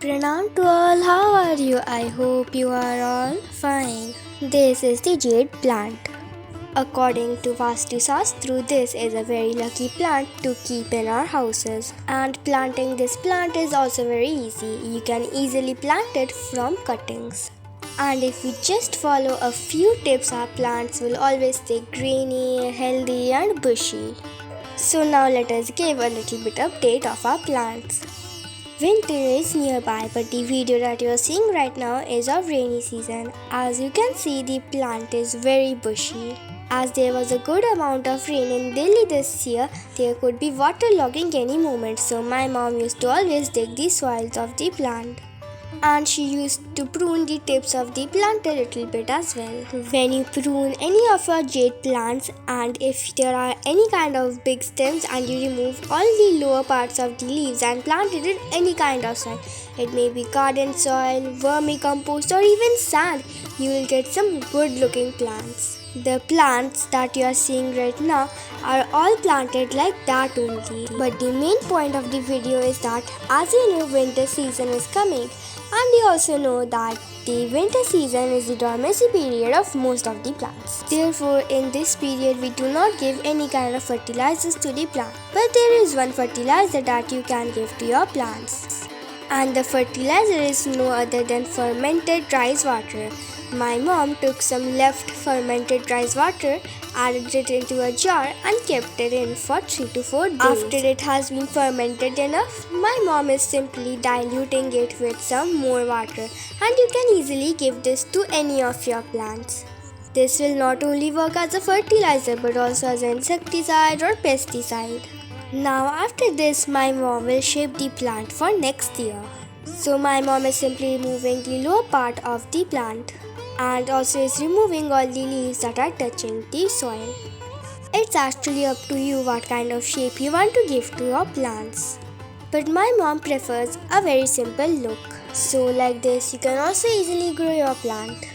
Pranam to all, how are you? I hope you are all fine. This is the jade plant. According to Vastu Shastru, this is a very lucky plant to keep in our houses. And planting this plant is also very easy. You can easily plant it from cuttings. And if we just follow a few tips, our plants will always stay greeny, healthy and bushy. So now let us give a little bit update of our plants. Winter is nearby, but the video that you are seeing right now is of rainy season. As you can see, the plant is very bushy. As there was a good amount of rain in Delhi this year, there could be water logging any moment, so my mom used to always dig the soils of the plant. And she used to prune the tips of the plant a little bit as well. When you prune any of your jade plants, and if there are any kind of big stems and you remove all the lower parts of the leaves and plant it in any kind of soil, it may be garden soil, vermicompost or even sand, you will get some good looking plants. The plants that you are seeing right now are all planted like that only. But the main point of the video is that as you know, winter season is coming, and you also know that the winter season is the dormancy period of most of the plants. Therefore, in this period, we do not give any kind of fertilizers to the plant. But there is one fertilizer that you can give to your plants. And the fertilizer is no other than fermented rice water. My mom took some left fermented rice water, added it into a jar and kept it in for 3 to 4 days. After it has been fermented enough, my mom is simply diluting it with some more water, and you can easily give this to any of your plants. This will not only work as a fertilizer but also as an insecticide or pesticide. Now after this, my mom will shape the plant for next year. So my mom is simply removing the lower part of the plant and also is removing all the leaves that are touching the soil. It's actually up to you what kind of shape you want to give to your plants. But my mom prefers a very simple look. So like this, you can also easily grow your plant.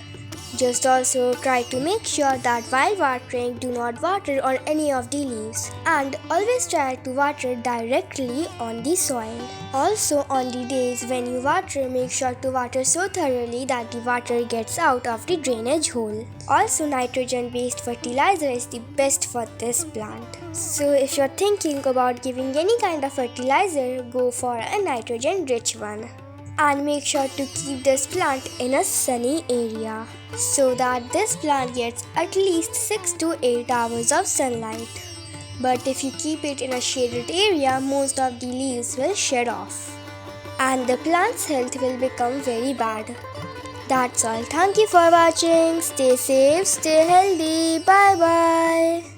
Just also try to make sure that while watering, do not water on any of the leaves, and always try to water directly on the soil. Also, on the days when you water, make sure to water so thoroughly that the water gets out of the drainage hole. Also, nitrogen-based fertilizer is the best for this plant. So if you're thinking about giving any kind of fertilizer, go for a nitrogen-rich one. And make sure to keep this plant in a sunny area so that this plant gets at least 6 to 8 hours of sunlight. But if you keep it in a shaded area, most of the leaves will shed off and the plant's health will become very bad. That's all. Thank you for watching. Stay safe, stay healthy. Bye bye.